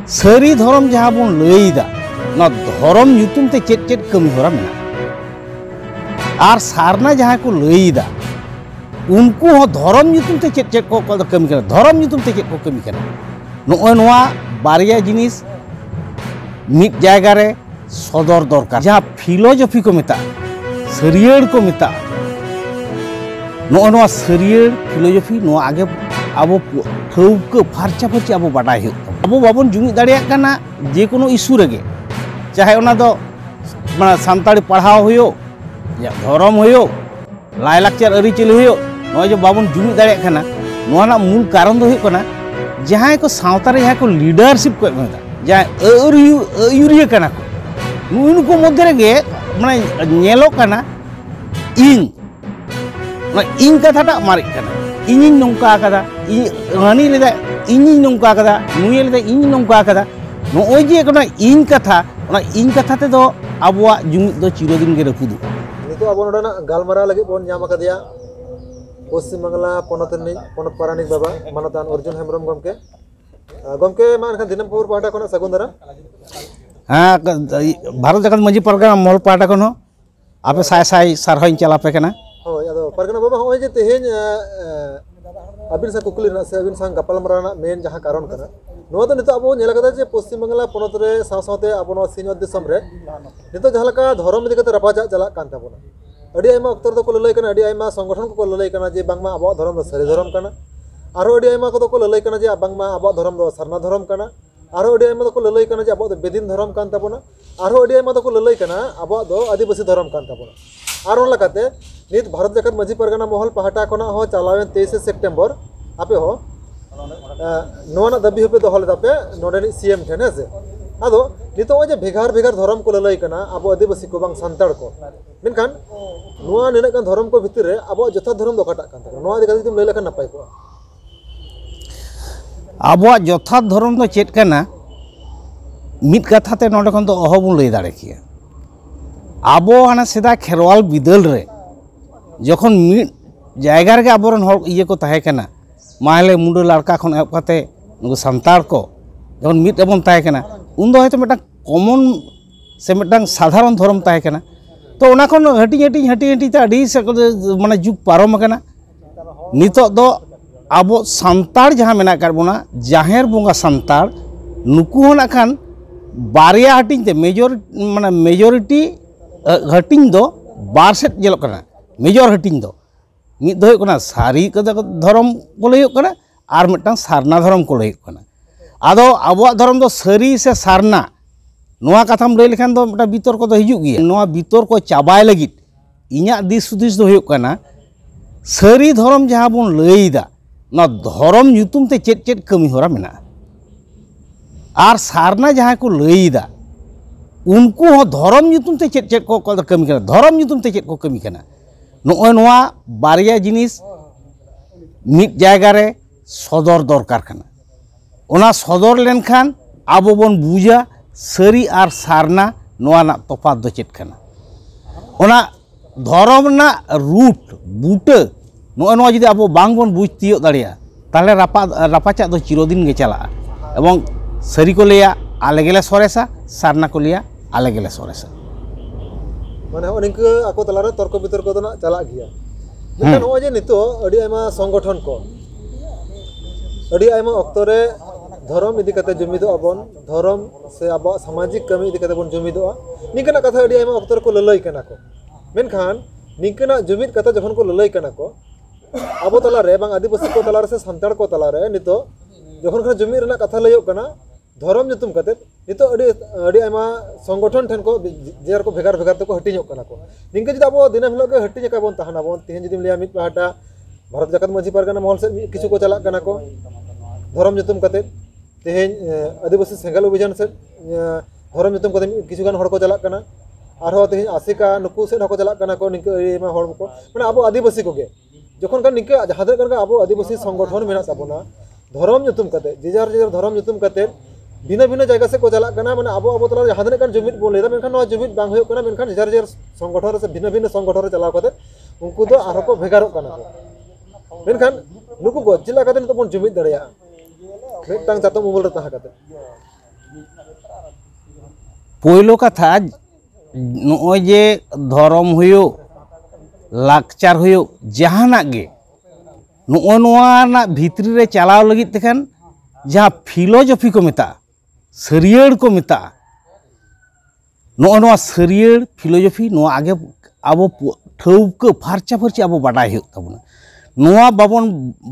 सारी धर्म जहाँ बन लैदा धर्म ᱧᱩᱛᱩᱢ ते चेत चेत कमी हरा मेना और सारना जहाँ को लैदा उनको हो धर्म ᱧᱩᱛᱩᱢ ते चेत चेत को कमी करना धर्म ᱧᱩᱛᱩᱢ ते चेत को कमी करना नोय नोआ बारिया जिनिस मिट जायगा रे सदर दरकार जहाँ फिलोजफी को मेता सरियर को मेता नोय नोआ सरियर फिलोजफी नोआ आगे अब ठौक फारचा फारची अब बाडाय हो अब बाबन जुमिद दाड़िया काना जे कोनो इशू रेगे चाहे ओना दो माने सानताड़ी पढ़ाव होयो या धर्म होयो लायलाक्चर अरिचली होयो नोय जो बाबन जुमिद दाड़िया काना नोआ ना मूल कारण दो होयो काना जहाँ को सावता रे जहाँ को लीडरशिप को एमेदा जहाँ अयुरिया काना को नुनको मध्य रेगे माने नेलो काना इन कथाटा मारे काना इनिन नोंका कदा हानि लेदा इनिन नोंका कदा नुये लेदा इनिन नोंका कदा नोय जे कोना इन कथा ते दो आबुआ जुमिद दो चिरदिन गे रपुदु नितो आबो नोडना गालमारा लगे बोन ᱧᱟᱢ कदिया पश्चिम बांगला पनत पारानिक बाबा मानतान अर्जुन हेमब्रम गमके गमके मा एनखान दिनम खबर पाटा कोना सगुन दारा हाँ भारत जगत मजी परगना मोल पाटा कोनो आपे साय साय सारहाइन चलापे कना होय आदो परगना बाबा होय जे तेहेन अबिन सा कुकुली से अबिन सा गपाल मराना मेन जहां कारण कना नो तो नितो आबो नेला कदा जे पश्चिम बांगला पनत रे सावसावते आबो नो सिनियर दिसम रे नितो जहालका धर्म इदि कते रपाजा चला कान ताबोना अड़ी आयमा अक्तर दो को ललय कना अड़ी आयमा संगठन को ललय कना जे बांगमा आबो धर्म दो सरी धर्म कना आरो अड़ी आयमा को दो को ललय कना जे बांगमा आबो धर्म दो सरना धर्म कना आरो अड़ी आयमा दो को ललय कना जे आबो दो बेदिन धर्म कान ताबोना आरो अड़ी आयमा दो को ललय कना आबो दो आदिवासी धर्म कान ताबोना आरो लकाते नित भारत जगत मजी परगना महल पहाटा कोना हो चलावेन 23 सेप्टेम्बर आपे हो नोना दाबी होपे दो हले तापे नोडेनी सीएम ठेने से आदो नितो जे भेगार भेगार धर्म को ललय कना आबो आदिवासी को बांग संताड़ को मेनखान नोआ नेना कान धर्म को भितर रे आबो जथा धर्म दो काटा कान ताको नोआ दिका तुम लय लखन नपाय को आबो जथा धर्म दो चेत कना मिट कथा ते नोडे खन दो अहबुन लय दाड़े किया आबो हाना सेदा खेरवाल बिदल रे जखन मिट जायगा रे आबोरन हर इये को ताहे कना माहले मुंडो लड़का खन एप काते नुगु संताड़ को जखन मिट एबन ताहे कना उन दो हयतो मेटा कॉमन से मेटा साधारण धर्म ताहे कना तो ओना खन हटी ते अडी से माने जुग पारम कना नितो दो आबो संताड़ जहां मेना कर बोना जाहेर बोंगा संताड़ नुकु होना खान बारिया हटिंग ते मेजोरिटी हटिंग दो बार सेट जेलो कना मेजर हटिंग दो मिद दो होना सारी धर्म को लय कना आर मिटांग सारना धर्म को लय कना आदो आबो धर्म दो सारी से सारना नोआ कथाम लय लेखान दो मिटा बितर को दो हिजुग गिया नोआ बितर को चाबाय लगित इन्या दिस सुदिस दो होय कना सारी धर्म जहां बन लैदा ना धर्म ᱧᱩᱛᱩᱢ ते चेत चेत कमी हरा मेना और सारना जहाँ को लैदा उनको हो धर्म ᱧᱩᱛᱩᱢ ते चेत चेत को कमी करना धर्म ᱧᱩᱛᱩᱢ ते चेत को कमी करना नोय नोआ बारिया जिनिस मिट जायगा रे सदर दरकार कना ओना सदर लेनखान आबो बन बुझा सारी और सारना नोआ ना तफात दो चेत कना ओना धर्म ना रूट बूटे नोय नोआ जदि आबो बांग बन बुझ तियो दाड़िया ताहले रापाचा दो चिरदिन गे चला एवं सारी को लिया आले गेले सरेसा सारना को लिया आले गेले सरेसा माने निंक आको तलारे तर्क बितर्क दो ना चला गया लेकिन हो जे नितो अडी आयमा संगठन को अडी आयमा अक्तरे धर्म इदि कते जुमिदो अबन धर्म से आबो सामाजिक कमी इदि कते बन जुमिदो निकना कथा अडी आयमा अक्तर को ललय कना को मेनखान निकना जुमिद कथा जखन को ललय कना को आबो तलारे बांग आदिवासी को तलारे से संताड़ को तलारे नितो जखन खन जुमिद रना कथा लयो कना धर्म ᱧᱩᱛᱩᱢ कते नितो अडी आयमा संगठन ठन को जेर को भेगार भेगार को हटिñok कना को निंके जदि आबो दिनम हिलो के हटिñ का बन तहना बन तिहिन जदि लिया मित पहाटा भारत जगत मजी परगना महल से किछु को चला कना को धर्म ᱧᱩᱛᱩᱢ कते तिहिन आदिवासी सेंगल अभियान से धर्म ᱧᱩᱛᱩᱢ कते किछु गान हड़ को चला कना आरो तिहिन आसिका नुकु से को चला कना को निंके आयमा हड़ को माने आबो आदिवासी को गे जखन का निंके जहादर कन आबो आदिवासी संगठन मेना ताबोना धर्म ᱧᱩᱛᱩᱢ कते जेजार धर्म ᱧᱩᱛᱩᱢ कते भिन्न भिन्न जगह से को चला कना माने आबो तला जहां कान जुमिद बोल लेदा मेनखान नो जुमिद बांग होय कना मेनखान जेजार जेजार संगठन से भिन्न भिन्न संगठन रे चलाव कते उनको दो आरो को भेगारो कना को मेनखान नुकु को जिला कते तो बन जुमिद दड़िया मिटang चातो मोबाइल रे तहा कते पोयलो कथा नोय जे धर्म हुयो लाकचार हुयो जहाना गे नोय नोआ भितरी रे चलाव लगित तेखान जहाँ फिलोजफी को मेता सरियड़ को मेता नोय नोआ सरियड़ फिलोजफी नोआ आगे अब ठौक फार्चा फार्ची अब बाडाय हुयो ताबोना नोआ बाबन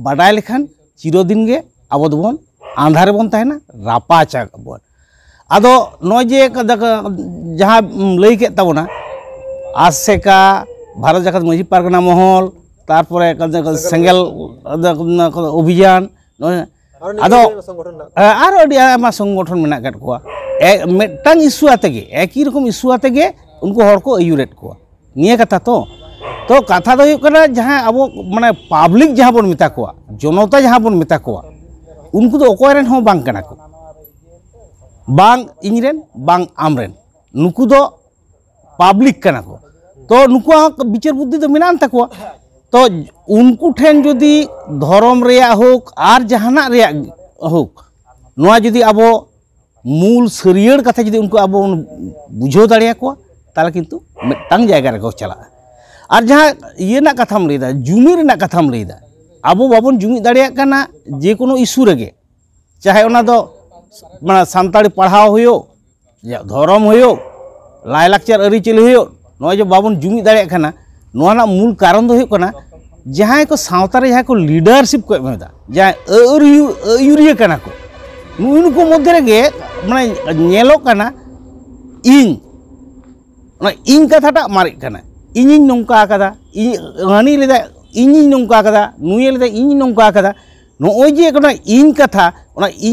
बाडाय लेखान चिरदिन गे अब दोबन आंधारे बन तहना रापाचा बोन आदो नोय जे जहाँ लई के ताबोना आसेका भारत जाकत मांझी पारगना महल तारपरे सेंगेल अभियान आदो आरो अडी आयमा संगठन मेना गट कोआ मेटांग इस्यू आतेगे एक ही रकम इस्यू आतेगे उनको हर को अयुरेट कोआ निये कथा तो कथा दो हुयुग कना जहाँ अब माने पब्लिक जहाँ बन मेता कोआ जनता जहाँ बन मेता कोआ उनको तो अकोयरेन हो बांग कना को बांग इनरेन बांग आमरेन नुकु दो पब्लिक कना को तो नुकु विचार बुद्धि तो मेना तकवा तो उनको ठेन जुदी धर्म रेया होक आर जहाना रेया होक नोआ जुदी अब मूल सरियड़ कथा जुदी उनको अब बुझो दाड़िया को ताला किंतु मिट्टांग जायगा रे को चला और जहाँ ये ना कथाम लैदा जुमी रे ना कथाम लैदा अब बाबन जुमी दाड़िया कना जे कोनो इशू रेगे चाहे ओना दो माने सानताड़ी पढ़ाव हुयो या धर्म हुयो लायलाकचार अरिचली हुयो नोय जो बाबन जुमी दाड़िया कना नोआ ना मूल कारण दो हुयो कना जहाँ को सावता रे जहाँ को लीडरशिप को एमेदा जहाँ अयुरिया कना को नुनको मध्य रे माने नेलो कना इन कथाटा मारे कना इनिन नोंका कदा हानि लेदा इनिन नोंका कदा नुये लेदा इनिन नोंका कदा नोय जे कना इन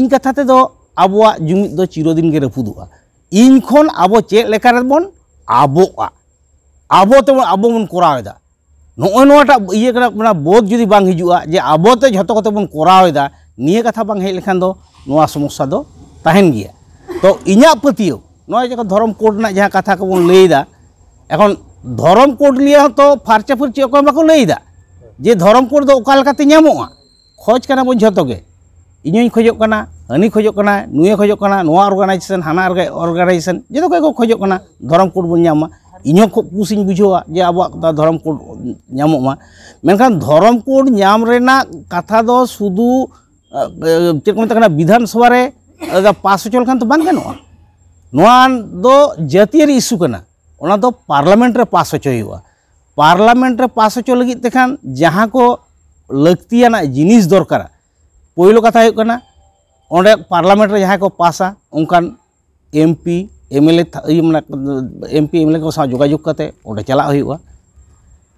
कथा ते दो आबोआ जुमिद दो चिरदिन गे रपुदुआ इन खन आबो चे लेका रे बोन आबोआ आबो ते आबो बन कोरावेदा नोय नोटा इये कना बोध जुदी बांग हिजुआ जे आबो ते झतो कते बन कोरावेदा निये कथा बांग हेज लेखान दो नोआ समस्या दो ताहेन गिया तो इन्या पतियो नोय जे धर्म कोड ना जहाँ कथा को बन लैदा एखन धर्म कोड लिया तो फार्चा फुर्ची अको बाको लैदा जे धर्म कोड दो ओका लेकाते ᱧᱟᱢᱚᱜᱼᱟ खोज कना बन झतो गे इᱧ खोजोग कना हनी खोजोग कना नुये खोजोग कना नोआ ऑर्गेनाइजेशन हाना ऑर्गेनाइजेशन जतो को खोजोग कना धर्म कोड बन ᱧᱟᱢᱟ इñो को कुसिंग बुझोआ जे अब धर्म कोड ᱧᱟᱢᱚᱜᱼᱟ मेनखान धर्म कोड ᱧᱟᱢ रेना कथा दो शुधु चेक को मेता विधान सभा रे पास होचो लेखान तो बांग गानोआ नोआ दो जातीय इस्यू कना ओना दो पार्लियामेंट रे पास होचो हुआ पार्लियामेंट रे पास होचो लगित तेखान जहाँ को लक्तियाना जिनिस दरकारा पहिलो कथा हुयुग कना ओंडे पार्लियामेंट रे जहाँ को पासा उनकान एमपी एमएलए एमपी एमएलए को साथ जोगाजोग करते ओंडे चला हुयुगा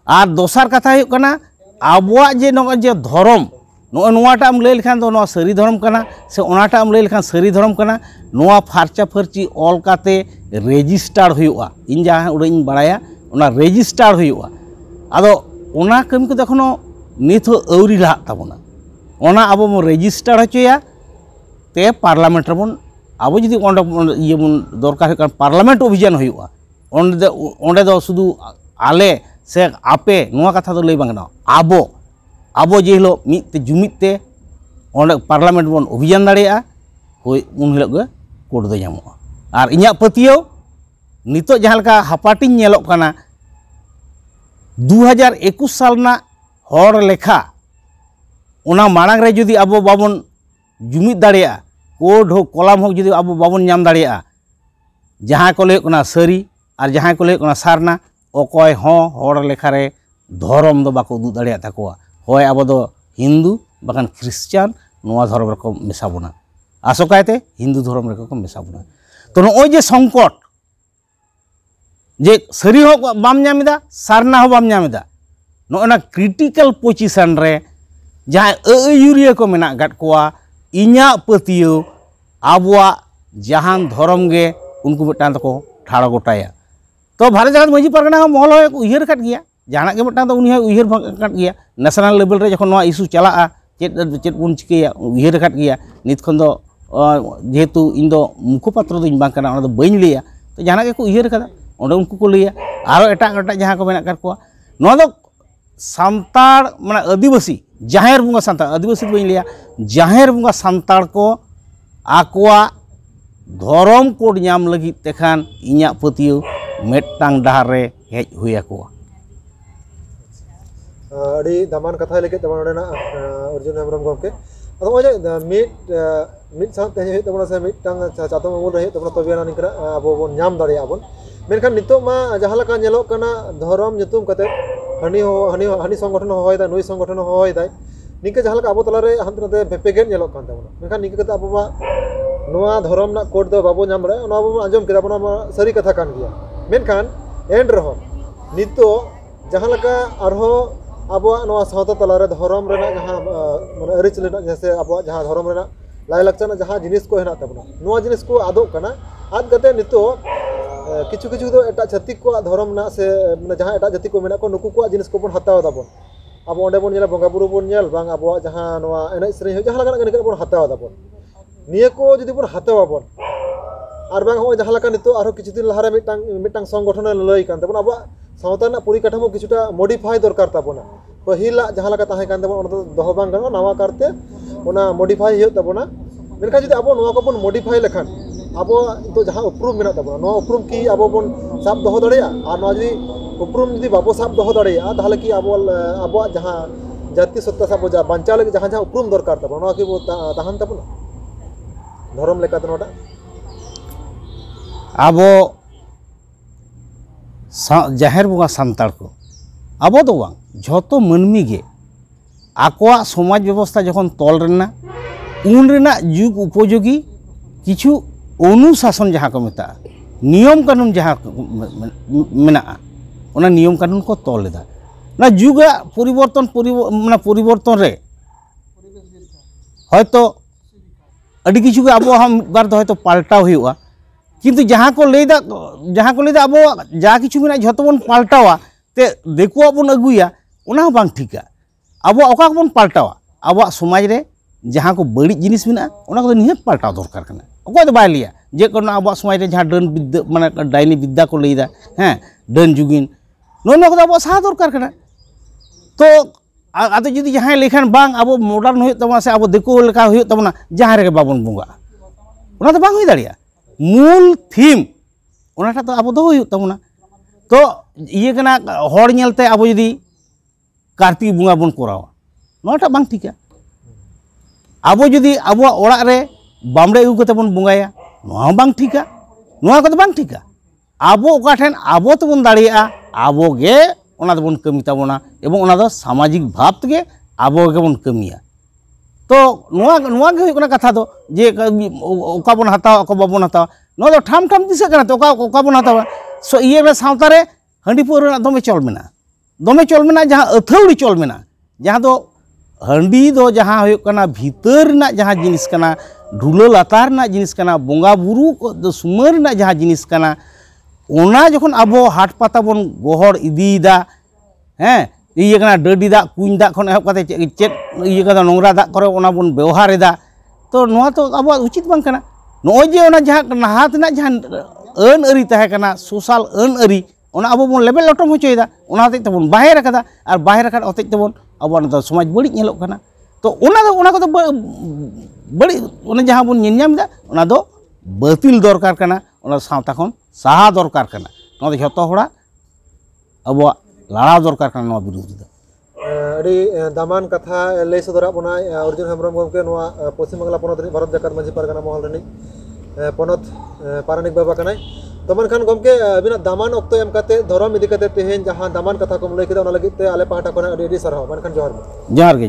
और दोसार कथा हुयुग कना आबोआ जे धर्म नोआ नोआटा लई लेखान दो नोआ सारी धर्म कना से ओनाटा लई लेखान सारी धर्म कना नोआ फार्चा फार्ची ऑल काते रेजिस्टार हुयुगा इन जहाँ उड़ाइन बाड़ाया ओना रेजिस्टार हुयुगा आदो ओना कमी को एखोनो नित अवरी लाग ताबोना ओना अब बन रेजिस्टार होचोया ते पार्लियामेंट रेबन अब जुदी ओंडे इये बन दरकार हुयुग पार्लियामेंट अभियान हुयुगा ओंडे दो शुधु आले से आपे नोआ कथा दो लई बांग गानोआ आबो जे हिलो मिदते जुमिदते ओंडे पार्लियामेंट बन अभियान दाड़ेया होय उन हिलो गे कोड दो ᱧᱟᱢᱚᱜᱼᱟ आर इᱧा पतियाव नितो जहाँ लेका हापाटिंग नेलोग कना 2021 साल ना हर लेखा ओना माड़ांग रे जुदी अब बाबन जुमिद दाड़ेया कोड हो कलम हो जुदी अब बाबन ᱧᱟᱢ दाड़ेया जहाँ को लय कना सारी और जहाँ को लय कना सारना अकय हों हर लेखा रे धर्म दो बाको उदुग दाड़ेया ताकोआ होय अब दो हिंदू बाखान ख्रिस्टान नोआ धर्म रको मेसा बोना आसोकायते हिंदू धर्म रको मेसा बोना तो नोय जे संकट जे सारी हो बाम ᱧᱟᱢᱮᱫᱟ सारना हो बाम ᱧᱟᱢᱮᱫᱟ नोना क्रिटिकल पोजिशन रे जहाँ अयुरिया को मेना गट कोआ इñा पतियो आबुआ जहान धर्म गे उनको मिटान तको ठाड़ा गोटाया तो भारत जाकत मांझी पारगना महल उयहर काट गया जहां के मिटान उनी उयहर काट गया नेशनल लेवल रे जखन इशू चला चेत बन चिकैया उयहर काट गया नित खन दो जेहेतु इन दो मुखपात्र दो बांग कना ओना दो बइन लैया तो जहां के को उयहर कदा ओंडे उनको को लैया आरो एटा जहां को मेना काट कोआ नोआ दो सांताड़ माने आदिवासी जाहेर बुंगा सांताड़ आदिवासी बइन लैया जाहेर बुंगा सांताड़ को आकोआ धरम कोड नाम लगी तेखान इन्या पतियो मेटटांग डहार रे हेज हुई आकोआ अड़ी दामान कथा लेके तबन ओडेना अर्जुन हेमब्रम गमके अदो ओजे मिट साथ हे तबन से मिटटांग चातो ममूल रहे तबन तबियाना निकरा अबो बोन नाम दाड़े आबन मेनखान नितो मा जहां लका नेलो कना धरम nyutum कते हनी संगठन होयदा नुई संगठन होयदा निके जहां लका अबो तलारे हांतनाते भेपेगेन नेलो कान तबन मेनखान निके कते अबो मा नोआ धरम ना कोड दो बाबो नाम रे ओना अबो आंजम केदा बना सरी कथा कान गया मेनखान एंड रहो नितो जहां लका आरो अब सावता तलारे धरम रेना जहाँ माने अरिचल जैसे अब जहाँ धरम रेना लायलाक्चर जहाँ जिनिस को हेना तबना नोआ जिनिस को आदोग कना आद गते नितो किछु किछु दो एटा छत्तिक को धरम ना से माने जहाँ एटा जाति को मेना को नुकु को जिनिस को बन हताव दाबन अब ओंडे बन नेला बंगा बुरु बन नेल बांग अब जहाँ नोआ एने सरी जहाँ लगा गने बन हताव दाबन निये को जदि बन हताव बन आर बांग हो जहाँ लगा नितो आरो किछु दिन लहारे मिटांग संगठन लई कान तबन अब सावता ना परिकाठामो किछुटा मॉडिफाई दरकार ताबोना पहिला जहाँ लगा ताहे कान तबन ओना दोहो बांग गनो नावा करते ओना मॉडिफाई हियो ताबोना मेनखान जदि अब नोआ को बन मॉडिफाई लेखान अब तो जहाँ उपरूम मेना ताबोना नोआ उपरूम की अब बन साब दोहो दड़ेया आर नोआ जदि उपरूम जदि बाबो साब दोहो दड़ेया ताहले की अब जहाँ जाति सत्ता साब जा बांचा लगे जहाँ जहाँ उपरूम दरकार ताबोना नोआ की बो ताहान ताबोना धरम लेकाते नोटा अब जाहेर बंगा सान्ताड़ को अब तो बांग झोतो मानमी गे आकोआ समाज व्यवस्था जखन तल रेना उन रेना जुग उपयोगी किछु अनुशासन जहाँ को मेता नियम कानून जहाँ मेना ओना नियम कानून को तल लेदा ना जुग परिवर्तन माने परिवर्तन रे हयतो अड़ी किछु के अब हम बार दो हयतो पाल्टाव हुआ किंतु जहाँ को लेदा अब जा किछु मेना झोतो बन पाल्टावा ते देखुआ बन अगुया ओना बांग ठीका अब ओका बन पाल्टावा अब समाज रे जहाँ को बड़ी जिनिस मेना ओना को निहत पाल्टाव दरकार कना ओको तो बाय लिया जे कोना अब समाज रे जहाँ डन विद्या माने डाइनी विद्या को लेदा हैं डन जुगिन नो को अब सा दरकार कना तो आदो जदि जहाँ लेखान बांग अब मॉडर्न होय तबना से अब देखो लेका होय तबना जहाँ रे बाबन बुंगा ओना तो बांग होय दाड़िया मूल थीम ओनाटा तो अब दो होय तबना तो ये कना हर नेलते अब जदि कार्तिक बुंगा बन करावा नोटा बांग ठीका अब जदि अब ओड़ा रे बामड़े अगु कते बन बुंगाया नोआ बांग ठीका नोआ को बांग ठीका अब ओका ठेन अब तबन दाड़िया अब गे ओना दबन कमी ताबोना एवं ओना दो सामाजिक भाव तेगे अब गे बन कमिया तो नोआ गे होय कथा दो जे ओका बन हतावा ओका बाबन हतावा नोआ दो ठाम ठाम दिसे कना तो ओका बन हतावा सो ये रे सावता रे हंडी पौरा दमे चल मेना जहाँ अथौड़ी चल मेना जहाँ दो हंडी दो जहाँ होय कना भीतर ना जहाँ जिनिस कना ढुला लातार ना जिनिस कना बोंगा बुरु को सुमर ना जहाँ जिनिस कना ओना जखन अब हाट पाता बन गोहर इदीदा हैं ये कना डडी दा कुኝ दा खन एहब कते चेत ये कदा नोंगरा दा करे ओना बन व्यवहार एदा तो नोआ तो अब उचित बांग कना नोय जे ओना जहाँ नहात ना जहाँ अन अरी तहे कना सोशल अन अरी ओना अब बन लेबल लटम होचोयदा ओना हते तबन बाहेर रखदा आर बाहेर रखा हते तबन अब ओना समाज बड़ी नेलोग कना तो ओना को बड़ी ओना जहाँ बन नेलनामदा ओना दो बातिल दरकार कना ओना सावता खन साहा दरकार कना नोआ दो झोतो होड़ा अब लड़ा दरकार कना नोआ विरोध दा अड़ी दामान कथा लय सदरा बना अर्जुन हेमब्रम गमके नोआ पश्चिम बांगला पोनत भारत जाकात मांझी पारगाना महल रनी पोनत पारानिक बाबा कनाय तो मनखान गमके अबिना दामान ऑक्तो एम काते धरम इदी काते तेहेन जहां दामान कथा को लय केदा ओना लगित ते आले पाहटा कोना अडी अडी सरहाव मनखान जोहार गे